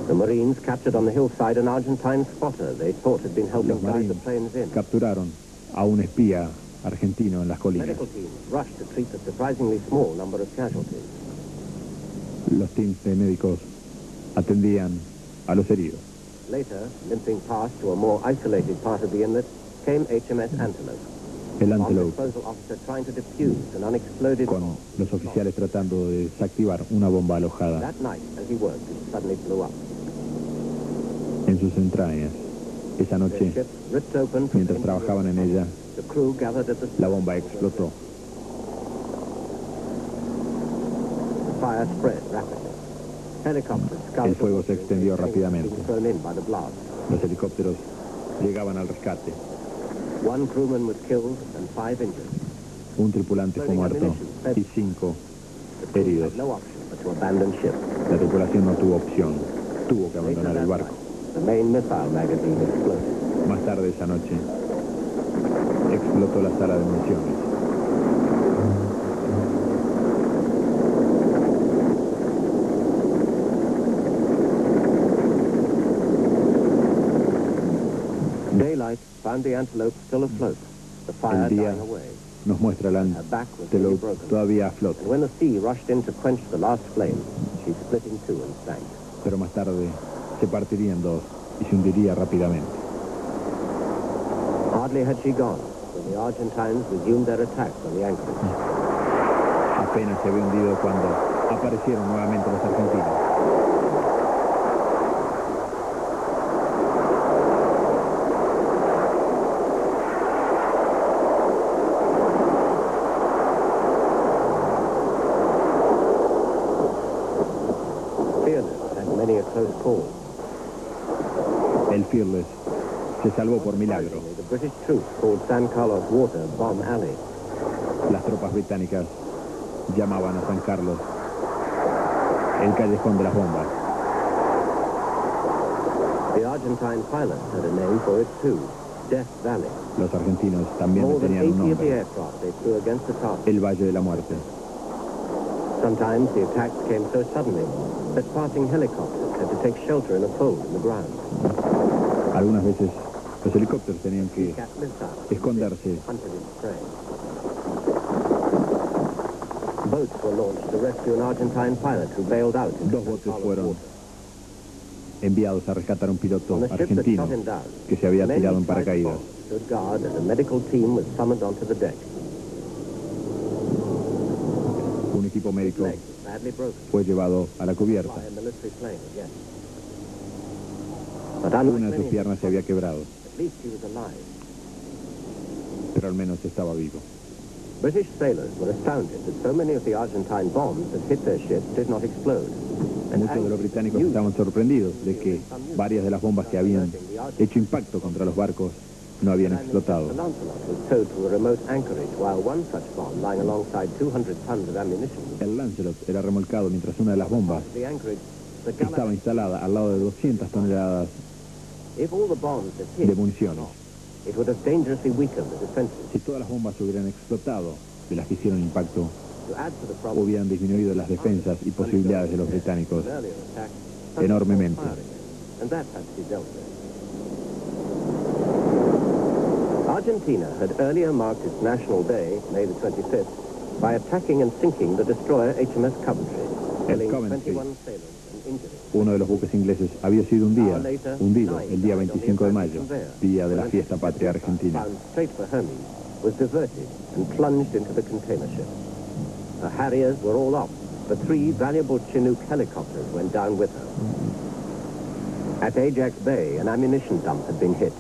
The Marines captured on the hillside an Argentine spotter they thought had been helping guide the planes in. Capturaron a un espía argentino en las colinas. Medical teams rushed to treat the surprisingly small number of casualties. Los teams de médicos atendían a los heridos. Later, limping past to a more isolated part of the inlet, came HMS Antelope. El Antelope, con los oficiales tratando de desactivar una bomba alojada en sus entrañas. Esa noche, mientras trabajaban en ella, la bomba explotó. El fuego se extendió rápidamente. Los helicópteros llegaban al rescate. Un tripulante fue muerto y 5 heridos. La tripulación no tuvo opción. Tuvo que abandonar el barco. Más tarde esa noche, explotó la sala de municiones. Daylight found the Antelope still afloat. The fire El día dying away. nos muestra el Antelope todavía a flote. And when the sea rushed in to quench the last flame, she split in two and sank. Pero más tarde se partiría en dos y se hundiría rápidamente. Hardly had she gone when the Argentines resumed their attacks on the anchorage. Apenas se había hundido cuando aparecieron nuevamente los argentinos. El Fearless se salvó por milagro. Las tropas británicas llamaban a San Carlos el callejón de las bombas. Los argentinos también le tenían un nombre: el Valle de la Muerte. Sometimes the attacks came so suddenly that passing helicopters had to take shelter in a fold in the ground. Algunas veces los helicópteros tenían que esconderse. Boats were launched to rescue an Argentine pilot who bailed out. Dos botes fueron enviados a rescatar a un piloto argentino que se había tirado en paracaídas. Un equipo médico fue llevado a la cubierta. Una de sus piernas se había quebrado, pero al menos estaba vivo. British sailors were astounded that so many of the Argentine bombs that hit their ships did not explode. Muchos de los británicos estaban sorprendidos de que varias de las bombas que habían hecho impacto contra los barcos no habían explotado. El Lancelot era remolcado mientras una de las bombas estaba instalada al lado de 200 toneladas de municiones. Si todas las bombas hubieran explotado de las que hicieron impacto, hubieran disminuido las defensas y posibilidades de los británicos enormemente. Argentina had earlier marked its National Day, May the 25th, by attacking and sinking the destroyer HMS Coventry, killing 21 sailors and injuring. Uno de los buques ingleses había sido hundido el día 25 de mayo, día de la fiesta patria argentina. Straight for Hermes, was diverted and plunged into the container ship. The Harriers were all off, but 3 valuable Chinook helicopters went down with her. At Ajax Bay, an ammunition dump had been hit.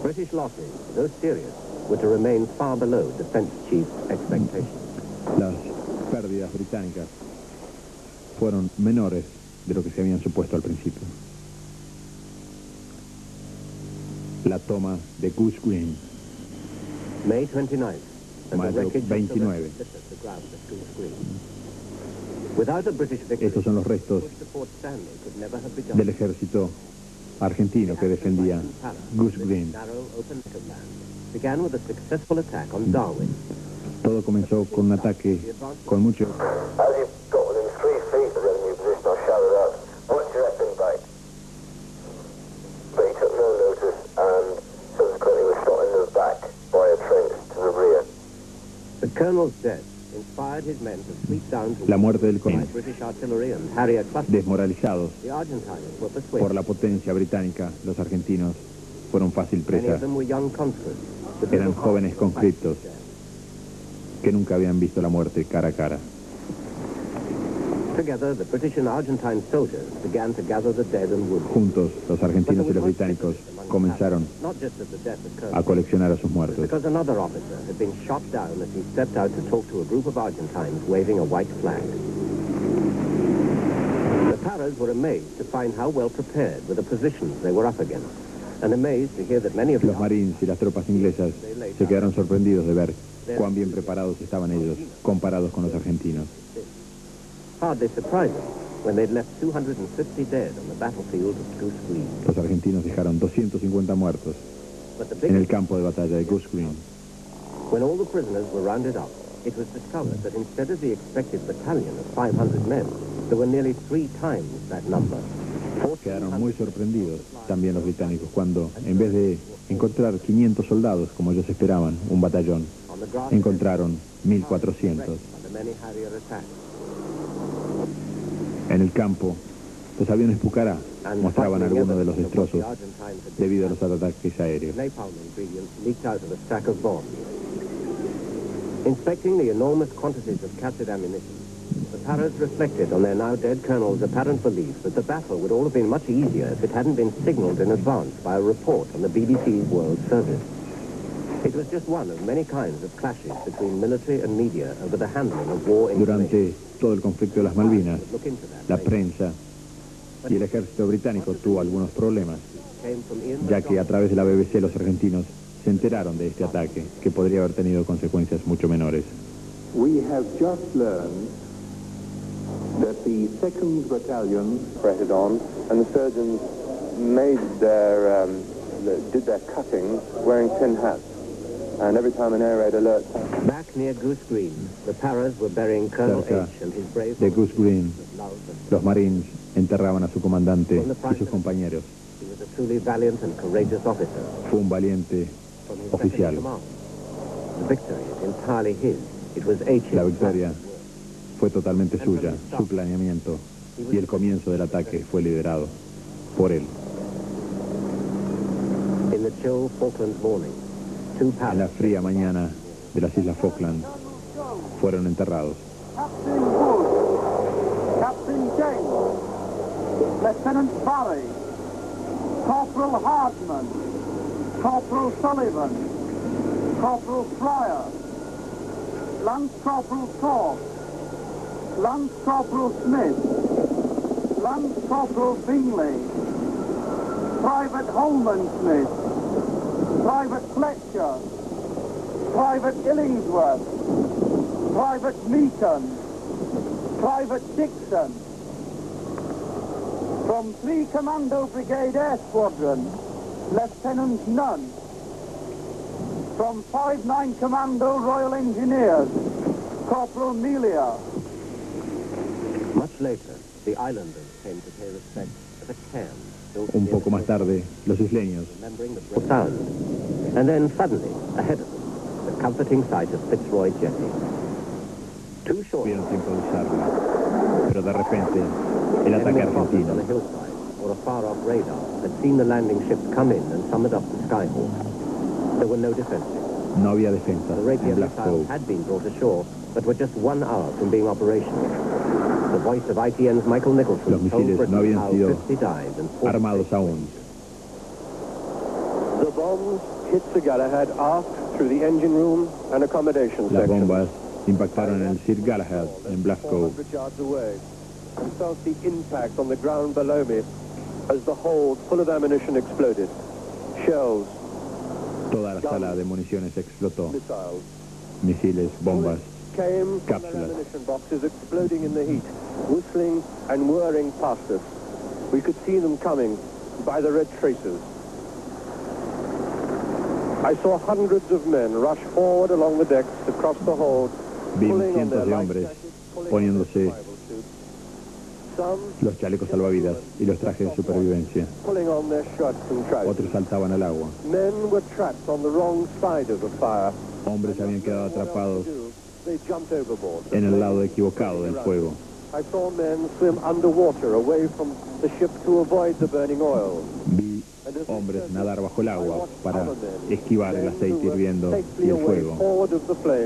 British losses, though serious, were to remain far below defense chief's expectations. Las pérdidas británicas fueron menores de lo que se habían supuesto al principio. La toma de Goose Green. May 29th. Mayo 29. Estos son los restos del ejército argentino que defendía Goose Green. Todo comenzó con un ataque con mucho... Colonel's death inspired his men to sweep down to La muerte del coronel, British artillery and Harrier clusters. desmoralizados The Argentines were por persuaded. la potencia británica, los argentinos fueron fácil Many presa. of them were young conscripts. with Eran little jóvenes heart or conscriptos fight. que nunca habían visto la muerte cara a cara. Together, the British and Argentine soldiers began to gather the dead and wounded. Juntos, los argentinos y los británicos comenzaron Not just at the death of Colonel, a coleccionar a sus muertos. because another officer had been shot down as he stepped out to talk to a group of Argentines waving a white flag. The Paras were amazed to find how well prepared were the positions they were up against, and amazed to hear that many of Los marines y las tropas inglesas se quedaron sorprendidos de ver cuán bien preparados estaban ellos comparados con los argentinos. hardly surprising when they'd left 250 dead on the battlefield of Goose Green. Los argentinos dejaron 250 muertos But the en el biggest, campo de batalla de Goose Green. when all the prisoners were rounded up, it was discovered that instead of the expected battalion of 500 men, there were nearly 3 times that number. Quedaron muy sorprendidos también los británicos cuando, en vez de encontrar 500 soldados como ellos esperaban, un batallón, On the grass, encontraron 1400. by the many Harrier attacks. En el campo, los aviones Pucará mostraban algunos de los destrozos debido a los ataques aéreos. Napalm ingredients leaked out of a stack of bombs. Inspecting the enormous quantities of captured ammunition, the Paras reflected on their now dead colonel's apparent belief that the battle would all have been much easier if it hadn't been signaled in advance by a report on the BBC's World Service. It was just one of many kinds of clashes between military and media over the handling of war information. Durante todo el conflicto de las Malvinas, Look into that la later. prensa y el ejército británico tuvo algunos problemas, Came from Ian ya que a través de la BBC los argentinos se enteraron de este ataque, que podría haber tenido consecuencias mucho menores. We have just learned that the 2nd Battalion operated on, and the surgeons did their cutting wearing tin hats. And every time an air raid alert... Back near Goose Green, the Paras were burying Colonel Cerca H and his brave de Goose Green, of love and los marines enterraban a su comandante y sus compañeros. he was a truly valiant and courageous officer. Fue un valiente From his oficial. second command. The victory is entirely his. It was H's. La victoria fue totalmente suya, su planeamiento y el comienzo del ataque fue liderado por él. In the chill Falklands morning, 2 En la Paras fría mañana de las Islas Falklands fueron enterrados. Captain Wood, Captain James, Lieutenant Barry, Corporal Hardman, Corporal Sullivan, Corporal Fryer, Lance Corporal Thorpe, Lance Corporal Smith, Lance Corporal Bingley, Private Holman Smith, Private Fletcher, Private Illingsworth, Private Meaton, Private Dixon. From 3 Commando Brigade Air Squadron, Lieutenant Nunn. From 5-9 Commando Royal Engineers, Corporal Melia. Much later, the islanders came to pay respect at a cairn built Un near poco the más tarde, los isleños, remembering the sound. And then suddenly, ahead of them, the comforting sight of Fitzroy Jetty. Too short. tuvieron tiempo de usarla, pero de repente el ataque Enemy officers on argentino. a hillside or a far-off radar had seen the landing ships come in and summoned up the Skyhawk. There were no defenses. No había defensa The en rapier Black missiles Cove. had been brought ashore, but were just 1 hour from being operational. The voice of ITN's Michael Los Nicholson told misiles Britain no habían how sido 50 died and 40 armados aún. The bombs hit the Galahad aft through the engine room and accommodation Las section. bombas impactaron en el Sir Galahad en Black Cove. 400 yards away, and felt the impact on the ground below me as the hold full of ammunition exploded. Shells, Toda la sala de municiones explotó. missiles. Misiles, bombas. Came from their Cápsulas. ammunition boxes exploding in the heat, whistling and whirring past us. We could see them coming by the red tracers. I saw hundreds of men rush forward along the decks across the hold, Vi pulling on their cientos de life hombres jackets, pulling on poniéndose their survival suits. Some los chalecos salvavidas y los trajes de supervivencia. pulling on their shirts and trousers. Otros saltaban al agua. Men were trapped on the wrong side of the fire. Hombres habían quedado atrapados They jumped overboard. en el lado equivocado del fuego. I saw men swim underwater away from the ship to avoid the burning oil. Vi hombres nadar bajo el agua para esquivar el aceite hirviendo y el fuego.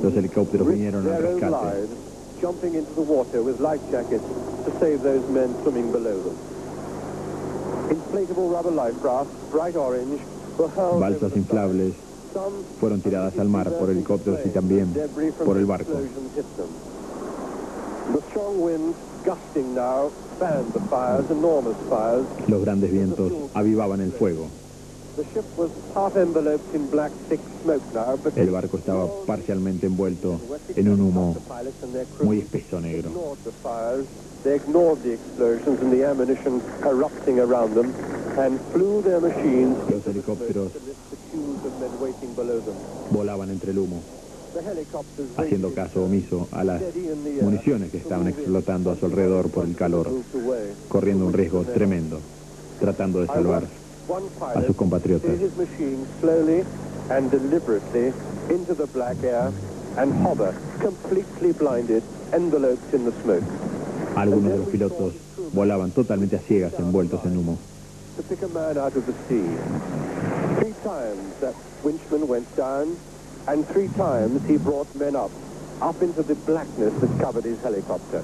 Los helicópteros vinieron al rescate. Jumping into the water with life jackets to save those men swimming below them. Inflatable rubber life rafts, bright orange, were hurled. Balsas inflables fueron tiradas al mar por helicópteros y también por el barco. The strong winds, gusting now, fanned the fires, enormous fires. Los grandes vientos avivaban el fuego. The ship was half enveloped in black, thick smoke now, but El barco estaba parcialmente envuelto en un humo muy espeso negro. They ignored the explosions and the ammunition erupting around them and flew their machines. Los helicópteros volaban entre el humo, haciendo caso omiso a las municiones que estaban explotando a su alrededor por el calor, corriendo un riesgo tremendo, tratando de salvar a sus compatriotas. Slowly and deliberately into the black air and hover, completely blinded, enveloped in the smoke. Algunos de los pilotos volaban totalmente a ciegas, envueltos en humo. To pick a man out of the sea. 3 times that winchman went down, and 3 times he brought men up into the blackness that covered his helicopter.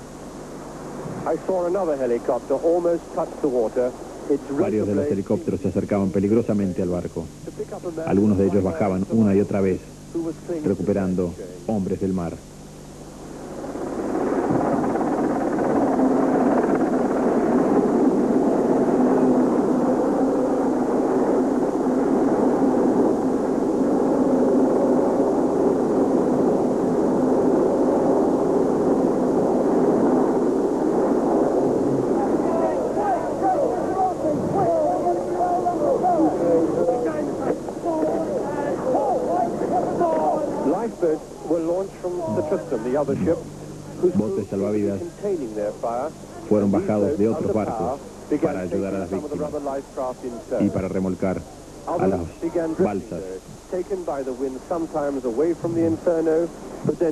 I saw another helicopter almost touch the water. Varios de los helicópteros se acercaban peligrosamente al barco. Algunos de ellos bajaban una y otra vez, recuperando hombres del mar. Botes salvavidas fueron bajados de otros barcos para ayudar a las víctimas y para remolcar a las balsas.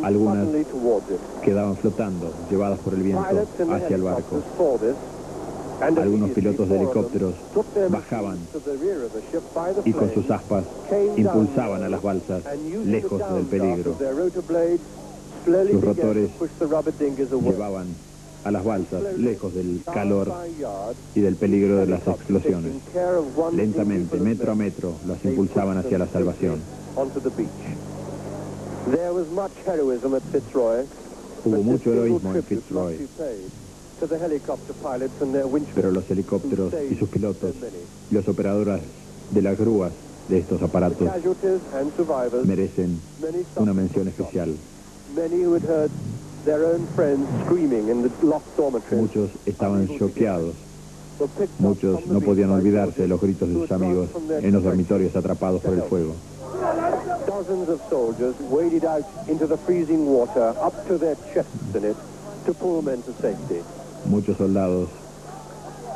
Algunas quedaban flotando, llevadas por el viento hacia el barco. Algunos pilotos de helicópteros bajaban y con sus aspas impulsaban a las balsas lejos del peligro. Sus rotores llevaban a las balsas lejos del calor y del peligro de las explosiones. Lentamente, metro a metro, las impulsaban hacia la salvación. Hubo mucho heroísmo en Fitzroy, pero los helicópteros y sus pilotos, los operadores de las grúas de estos aparatos, merecen una mención especial. Muchos estaban choqueados. Muchos no podían olvidarse de los gritos de sus amigos en los dormitorios atrapados por el fuego. Dozens of soldiers waded out into the freezing water up to their chests in it to pull men to safety. Muchos soldados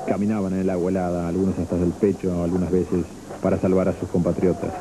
caminaban en el agua helada, algunos hasta el pecho, algunas veces, para salvar a sus compatriotas.